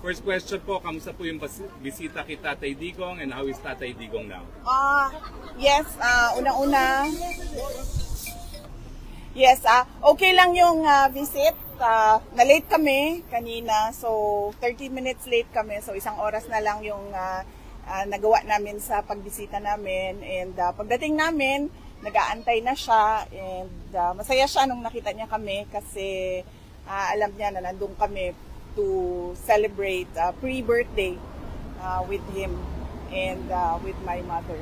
First question po, kamusta po yung bisita kay Tatay Digong and how is Tatay Digong now? Yes, una-una. Yes, okay lang yung visit. Na-late kami kanina, so 30 minutes late kami. So isang oras na lang yung nagawa namin sa pagbisita namin. And pagdating namin, nag-aantay na siya. And masaya siya nung nakita niya kami kasi alam niya na nandun kami to celebrate pre-birthday with him and with my mother.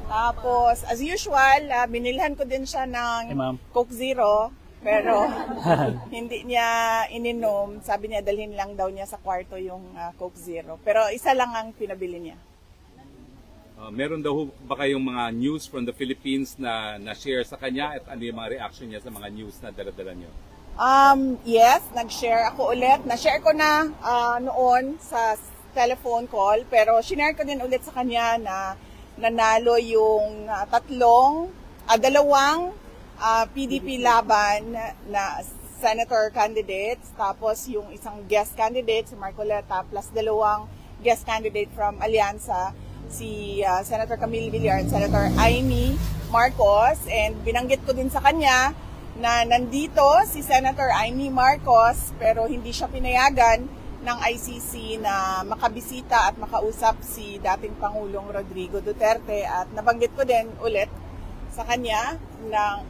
Tapos, as usual, binilhan ko din siya ng Coke Zero, pero hindi niya ininom. Sabi niya, dalhin lang daw niya sa kwarto yung Coke Zero. Pero isa lang ang pinabili niya. Meron daw ba kayong mga news from the Philippines na na-share sa kanya at ano yung mga reaction niya sa mga news na dala-dala niyo? Yes, nag-share ako ulit. Na-share ko na noon sa telephone call, pero shinare ko din ulit sa kanya na nanalo yung dalawang PDP laban na senator candidates, tapos yung isang guest candidate, si Marcoleta, plus dalawang guest candidate from Alianza, si Senator Camille Villar at Senator Amy Marcos. And binanggit ko din sa kanya na nandito si Senator Amy Marcos pero hindi siya pinayagan ng ICC na makabisita at makausap si dating Pangulong Rodrigo Duterte. At nabanggit ko din ulit sa kanya na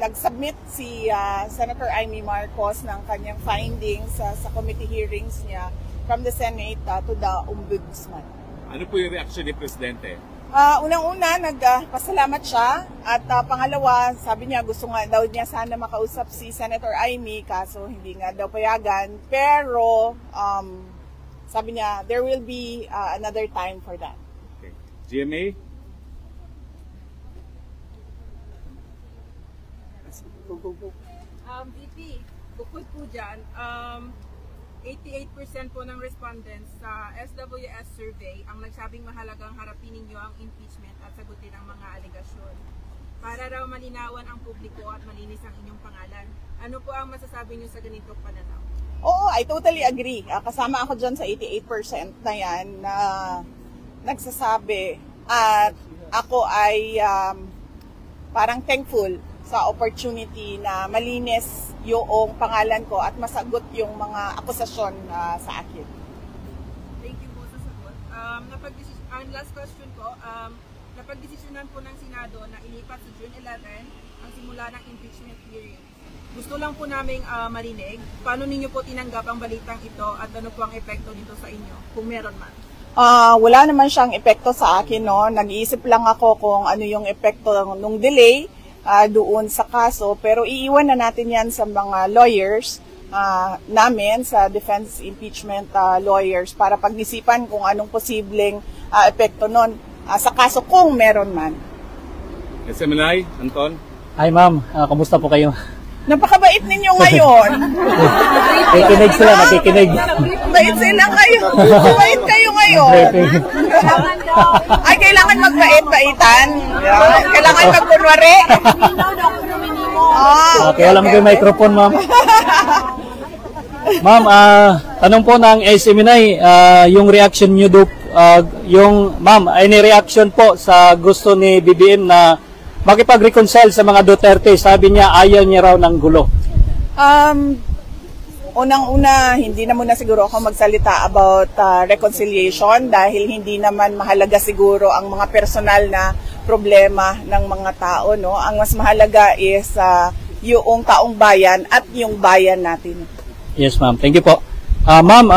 nag-submit si Senator Amy Marcos ng kanyang findings sa committee hearings niya from the Senate to the Ombudsman. Ano po yung reaction ni Presidente? Unang-una, nagpasalamat siya. At pangalawa, sabi niya gusto nga daw niya sana makausap si Senator Amy, kaso hindi nga daw payagan. Pero sabi niya, there will be another time for that. Okay. GMA? VP, bukod po dyan, 88% po ng respondents sa SWS survey ang nagsabing mahalagang harapin ninyo ang impeachment at sagutin ang mga alegasyon. Para raw malinawan ang publiko at malinis ang inyong pangalan. Ano po ang masasabi niyo sa ganitong pananaw? Oo, I totally agree. Kasama ako dyan sa 88% na yan na nagsasabi. At ako ay parang thankful sa opportunity na malinis yung pangalan ko at masagot yung mga akusasyon sa akin. Thank you po sa sagot. Ang last question po, napagdesisyonan po ng Senado na ilipat sa June 11 ang simula ng impeachment hearing. Gusto lang po namin marinig, paano ninyo po tinanggap ang balitang ito at ano po ang epekto nito sa inyo, kung meron man? Wala naman siyang epekto sa akin, no? Nag-iisip lang ako kung ano yung epekto ng delay doon sa kaso, pero iiwan na natin yan sa mga lawyers namin, sa defense impeachment lawyers, para pag-isipan kung anong posibleng epekto nun sa kaso kung meron man. SMNI, Anton? Hi ma'am, kamusta po kayo? Napakabait ninyo ngayon. Nakikinig sila, nakikinig. Bait sila ngayon. Bait kayo ngayon. Ay, kailangan magbait-baitan. Kailangan magkunwari. Okay, alam ko yung microphone, ma'am. Ma'am, tanong po ng SMNI, yung reaction nyo do, ma'am, any reaction po sa gusto ni BBM na makipag-reconcile sa mga Duterte? Sabi niya, ayaw niya raw ng gulo. Unang-una, hindi na muna siguro ako magsalita about reconciliation dahil hindi naman mahalaga siguro ang mga personal na problema ng mga tao, no? Ang mas mahalaga is yung taong bayan at yung bayan natin. Yes, ma'am. Thank you po. Ma'am,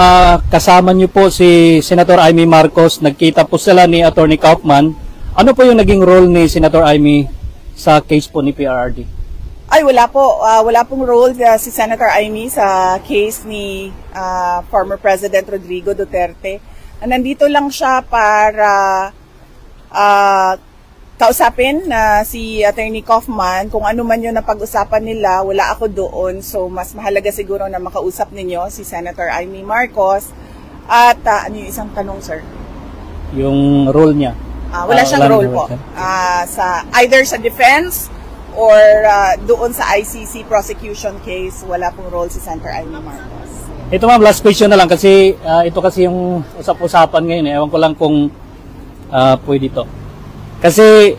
kasama niyo po si Senator Amy Marcos. Nagkita po sila ni Attorney Kaufman. Ano po yung naging role ni Senator Amy sa case po ni PRRD? Ay, wala po. Wala pong role si Senator Amy sa case ni former President Rodrigo Duterte. Nandito lang siya para kausapin si Attorney Kaufman. Kung ano man yun na pag-usapan nila, wala ako doon. So, mas mahalaga siguro na makausap ninyo si Senator Amy Marcos. At ano yung isang tanong, sir? Yung role niya. Wala siyang role po. Either sa defense or doon sa ICC prosecution case, wala pong role si Senator Amy Marcos. Ito ma'am, last question na lang kasi ito kasi yung usap-usapan ngayon. Ewan ko lang kung pwede ito. Kasi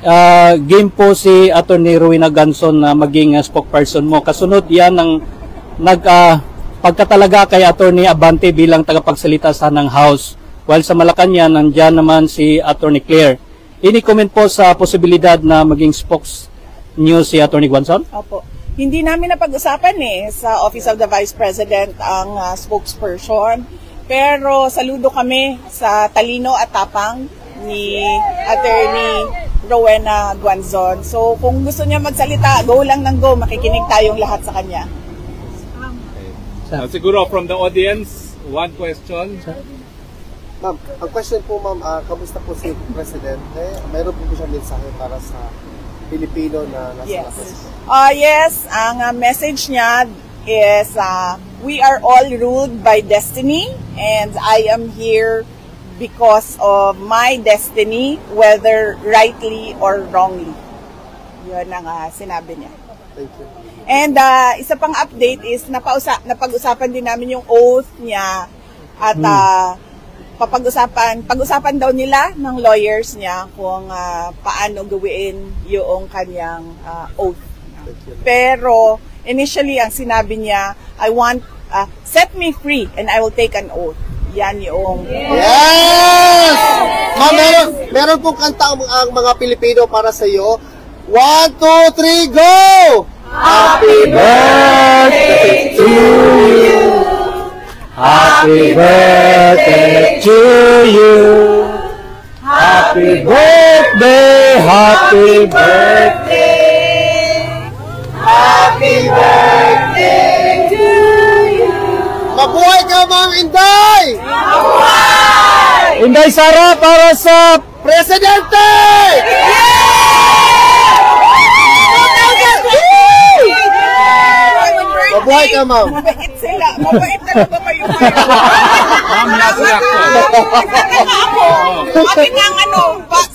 game po si Attorney Rowena Ganson na maging spokesperson mo. Kasunod yan ng pagkatalaga kay Attorney Abante bilang tagapagsalita sa ng House. While sa Malacanang, nandyan naman si Attorney Claire. Ini-comment po sa posibilidad na maging spokes niyo si Attorney Ganson? Opo. Hindi namin napag-usapan sa Office of the Vice President ang spokesperson. Pero saludo kami sa talino at tapang ni Attorney Rowena Ganson. So kung gusto niya magsalita, go lang ng go. Makikinig tayong lahat sa kanya. Siguro from the audience, one question. Ma'am, ang question po ma'am, kamusta po si Presidente? Mayroon po siyang mensahe para sa Pilipino na nasa labas? Yes, ang message niya is we are all ruled by destiny and I am here because of my destiny, whether rightly or wrongly. Yun ang sinabi niya. Thank you. And isa pang update is napag-usapan din namin yung oath niya at pag-usapan daw nila ng lawyers niya kung paano gawin yung kanyang oath. Pero initially ang sinabi niya, I want set me free and I will take an oath. Yan yung Yes! Ma'am, meron pong kanta ang mga Pilipino para sa iyo. 1, 2, 3, go! Happy birthday to you. Happy birthday to you. Happy birthday, happy birthday. Happy birthday to you! Mabuhay ka, Ma'am Inday! Mabuhay! Inday Sara para sa Presidente! Mabuhay ka, Ma'am! mabait sila. Mabait talaga kayo. Ma'am, last reaction. Pati nga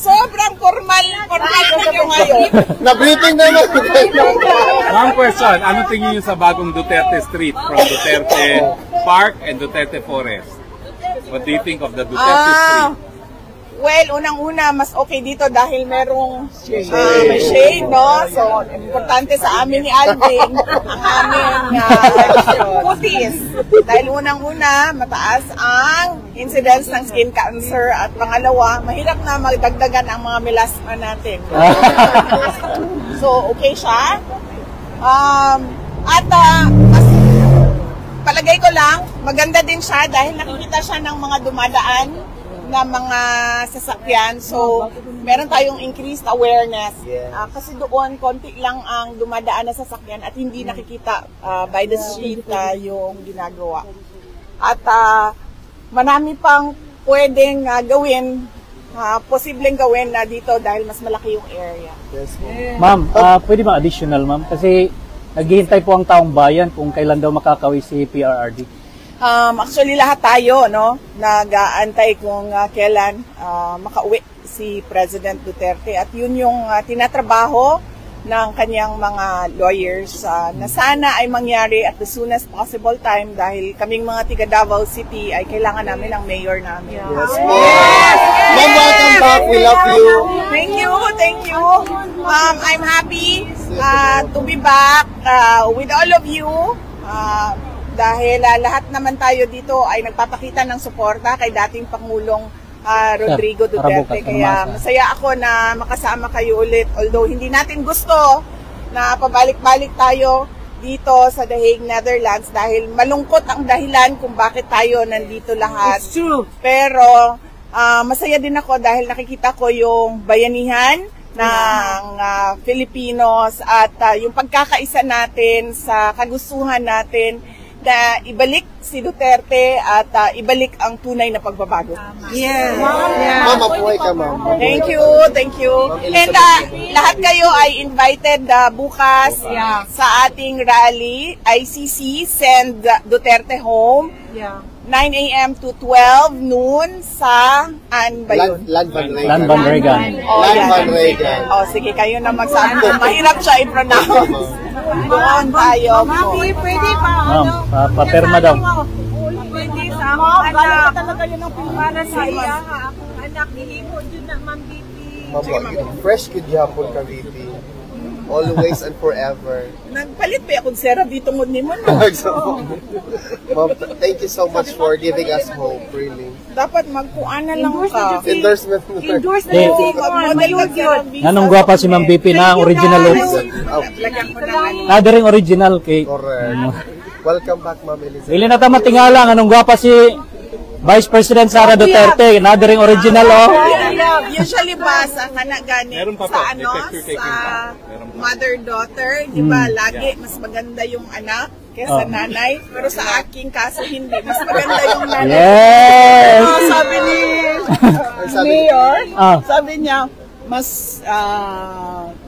sobrang formal kayo ngayon. Na-briefing naman. One question, anong tingin niyo sa bagong Duterte Street from Duterte Park and Duterte Forest? What do you think of the Duterte Street? Well, unang-una, mas okay dito dahil merong may shade, no? So, importante sa amin ni Alvin ang aming cuties. Dahil unang-una, mataas ang incidence ng skin cancer at pangalawa, mahirap na magdagdagan ang mga melasma natin. So, okay siya. Mas palagay ko lang, maganda din siya dahil nakikita siya ng mga dumadaan na mga sasakyan. So, meron tayong increased awareness. Kasi doon, konti lang ang dumadaan na sasakyan at hindi nakikita by the street yung ginagawa. At marami pang pwedeng gawin, posibleng gawin na dito dahil mas malaki yung area. Ma'am, pwede ba additional, ma'am? Kasi naghihintay po ang taong bayan kung kailan daw makakawi si PRRD. Actually, lahat tayo, no, nag-aantay kung kailan makauwi si President Duterte. At yun yung tinatrabaho ng kanyang mga lawyers na sana ay mangyari at the soonest possible time dahil kaming mga tiga Davao City ay kailangan namin ang mayor namin. Yes, ma'am. Ma'am, welcome back. We love you. Thank you. I'm happy to be back with all of you. Dahil lahat naman tayo dito ay nagpapakita ng suporta kay dating Pangulong Rodrigo Duterte. Kaya masaya ako na makasama kayo ulit. Although hindi natin gusto na pabalik-balik tayo dito sa The Hague, Netherlands dahil malungkot ang dahilan kung bakit tayo nandito lahat. It's true. Pero masaya din ako dahil nakikita ko yung bayanihan ng Filipinos at yung pagkakaisa natin sa kagustuhan natin na ibalik si Duterte at ibalik ang tunay na pagbabago. Yes. Ma'am, mabuhay ka, ma'am. Thank you, thank you. And lahat kayo ay invited bukas sa ating rally. ICC, send Duterte home. 9 a.m. to 12 noon sa Land Van Regan. Land Van Regan. Land Van Regan. Sige, kayo na magsabi. Mahirap siya i-pronounce. Doon tayo. Pwede pa. Ma'am, papirma daw. Pwede sa akong anak. Talaga yun ang para sa iya. Akong anak, nihimo dyan na Ma'am BP. Ma'am, fresh kid yapon ka, VP. Always and forever. Nagpalit pa akong sera dito mo ni mo. Ma'am, thank you so much for giving us hope, really. Dapat magkuana lang ka. Endorsement mo. Endorse na Eh, yung Mag-model ka sa visa. Nanong gwapa si Ma'am BP na ang original look. Lagyan ko na. Nadaring original kay. Correct. Welcome back, Ma'am Elizabeth. Ili na tama tingala anong gwapa si Vice President Sara Duterte. Nadaring original oh. Usually ba sa gani Meron pa po, sa detector taking sa pa. Meron pa. mother-daughter, di ba, lagi mas maganda yung anak kaysa nanay. Pero sa aking kaso hindi, mas maganda yung nanay. Yes! Sabi ni Sabi, Mayor, Ah. sabi niya, mas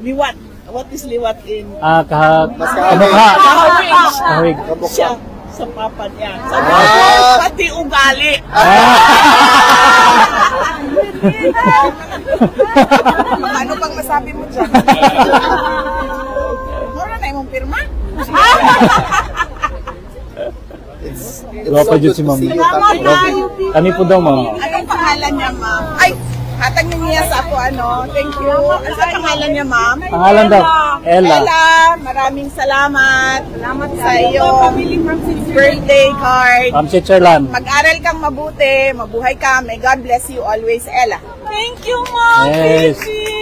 liwat. What is liwat in? Mas Kamukha. Kahawig. Kahawig. Siya sa papa niya. Sabi Ah. niya, pati ugali. Ano pang masabi mo dyan? Mura na yung pirma? it's Gwapa so dyan good si to Ma'am. see you back. Kami po daw ma'am. Anong pangalan niya, ma'am? Ay, hatag niya sa ako, ano? Thank you. Ano sa pangalan niya, ma'am? Pangalan daw. Ella. Maraming salamat. Salamat sa iyo. Birthday card. Ma'am Switzerland. Mag-aral kang mabuti, mabuhay ka. May God bless you always, Ella. Thank you, Mom. Yes. Thank you.